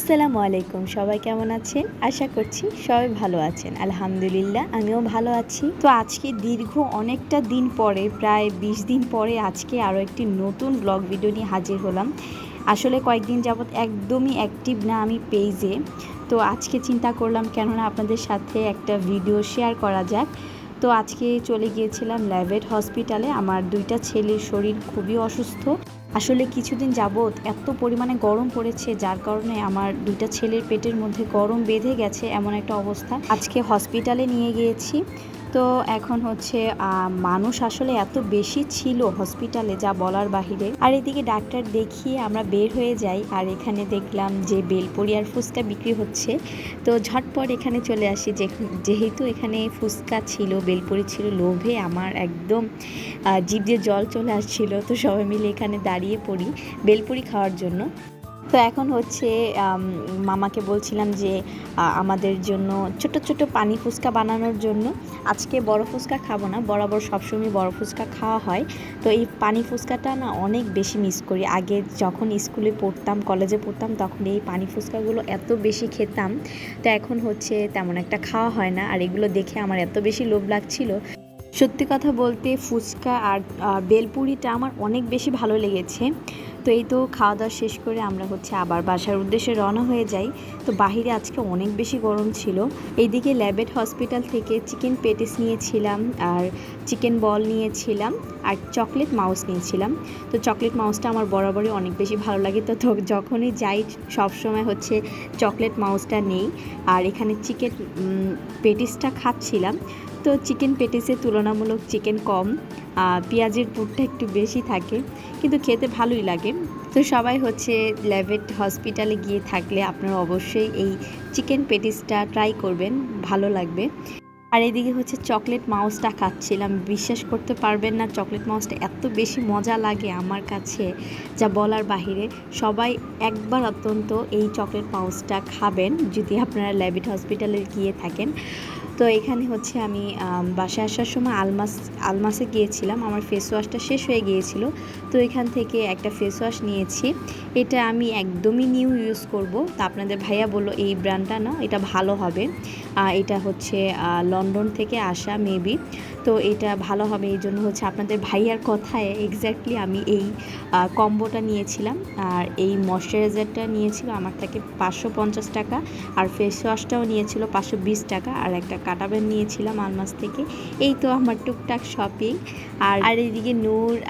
আসসালামু আলাইকুম, সবাই কেমন আছেন? আশা করছি সবাই ভালো আছেন। আলহামদুলিল্লাহ আমিও ভালো আছি। তো আজকে দীর্ঘ অনেকটা দিন পরে, প্রায় 20 দিন পরে আজকে আরও একটি নতুন ব্লগ ভিডিও নিয়ে হাজির হলাম। আসলে কয়েকদিন যাবৎ একদমই অ্যাক্টিভ না আমি পেজে। তো আজকে চিন্তা করলাম কেননা আপনাদের সাথে একটা ভিডিও শেয়ার করা যাক। তো আজকে চলে গিয়েছিলাম ল্যাভেট হসপিটালে। আমার 2টা ছেলের শরীর খুবই অসুস্থ। আসলে কিছুদিন যাবৎ এত পরিমাণে গরম পড়েছে, যার কারণে আমার 2টা ছেলের পেটের মধ্যে গরম বেঁধে গেছে, এমন একটা অবস্থা। আজকে হসপিটালে নিয়ে গিয়েছি। তো এখন হচ্ছে মানুষ আসলে এত বেশি ছিল হসপিটালে, যা বলার বাহিরে। আর এদিকে ডাক্তার দেখিয়ে আমরা বের হয়ে যাই, আর এখানে দেখলাম যে বেলপুরি আর ফুচকা বিক্রি হচ্ছে। তো ঝটপট এখানে চলে আসি, যেহেতু এখানে ফুচকা ছিল, বেলপুরি ছিল, লোভে আমার একদম জিভ দিয়ে জল চলে আসছিল। তো সবাই মিলে এখানে দাঁড়িয়ে পড়ি বেলপুরি খাওয়ার জন্য। তো এখন হচ্ছে মামাকে বলছিলাম যে আমাদের জন্য ছোট ছোট পানি ফুচকা বানানোর জন্য। আজকে বড় ফুচকা খাবো না, বরাবর সবসময় বড় ফুচকা খাওয়া হয়। তো এই পানি ফুচকাটা না অনেক বেশি মিস করি। আগে যখন স্কুলে পড়তাম, কলেজে পড়তাম, তখন এই পানি ফুচকাগুলো এত বেশি খেতাম। তো এখন হচ্ছে তেমন একটা খাওয়া হয় না। আর এগুলো দেখে আমার এত বেশি লোভ লাগছিল। সত্যি কথা বলতে ফুচকা আর বেলপুরিটা আমার অনেক বেশি ভালো লেগেছে। তো এই তো খাওয়া দাওয়া শেষ করে আমরা হচ্ছে আবার বাসার উদ্দেশ্যে রওনা হয়ে যাই। তো বাহিরে আজকে অনেক বেশি গরম ছিল। এইদিকে ল্যাভেট হসপিটাল থেকে চিকেন পেটিস নিয়েছিলাম, আর চিকেন বল নিয়েছিলাম, আর চকলেট মাউস নিয়েছিলাম। তো চকলেট মাউসটা আমার বরাবরই অনেক বেশি ভালো লাগে। তো যখনই যাই সবসময় হচ্ছে চকলেট মাউসটা নেই। আর এখানে চিকেন পেটিসটা খাচ্ছিলাম। তো চিকেন পেটিসের তুলনামূলক চিকেন কম, পেঁয়াজের পুরটা একটু বেশি থাকে, কিন্তু খেতে ভালোই লাগে। তো সবাই হচ্ছে ল্যাভেট হসপিটালে গিয়ে থাকলে আপনারা অবশ্যই এই চিকেন পেটিসটা ট্রাই করবেন, ভালো লাগবে। আর এদিকে হচ্ছে চকলেট মাউসটা খাচ্ছিলাম। বিশ্বাস করতে পারবেন না, চকলেট মাউসটা এত বেশি মজা লাগে আমার কাছে, যা বলার বাহিরে। সবাই একবার অন্তত এই চকলেট মাউসটা খাবেন যদি আপনারা ল্যাভেট হসপিটালে গিয়ে থাকেন। তো এখানে হচ্ছে আমি বাসায় আসার সময় আলমাসে গিয়েছিলাম, আমার ফেস ওয়াশটা শেষ হয়ে গিয়েছিল। তো এখান থেকে একটা ফেস ওয়াশ নিয়েছি। এটা আমি একদমই নিউ ইউজ করব। তা আপনাদের ভাইয়া বললো এই ব্র্যান্ডটা না, এটা ভালো হবে। এটা হচ্ছে লন্ডন থেকে আসা মেবি। তো এটা ভালো হবে, এই জন্য হচ্ছে আপনাদের ভাইয়ার কথায় এক্স্যাক্টলি আমি এই কম্বোটা নিয়েছিলাম। আর এই ময়শ্চারাইজারটা নিয়েছিল আমার থেকে 550 টাকা, আর ফেস ওয়াশটাও নিয়েছিল 520 টাকা, আর একটা কাটাবেন নিয়েছিলাম আলমাস থেকে। এই তো আমার টুকটাক শপিং। আর এইদিকে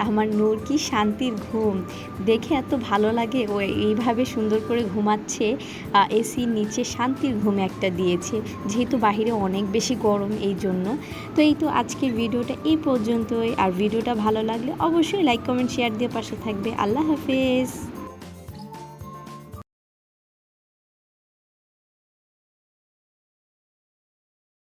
আমার নূর কি শান্তির ঘুম, দেখে এত ভালো লাগে। ও এইভাবে সুন্দর করে ঘুমাচ্ছে, এসির নিচে শান্তির ঘুম একটা দিয়েছে, যেহেতু বাহিরে অনেক বেশি গরম এই জন্য। তো এই তো আজকের ভিডিওটা এই পর্যন্তই। আর ভিডিওটা ভালো লাগলে অবশ্যই লাইক কমেন্ট শেয়ার দিয়ে পাশে থাকবে। আল্লাহ হাফেজ।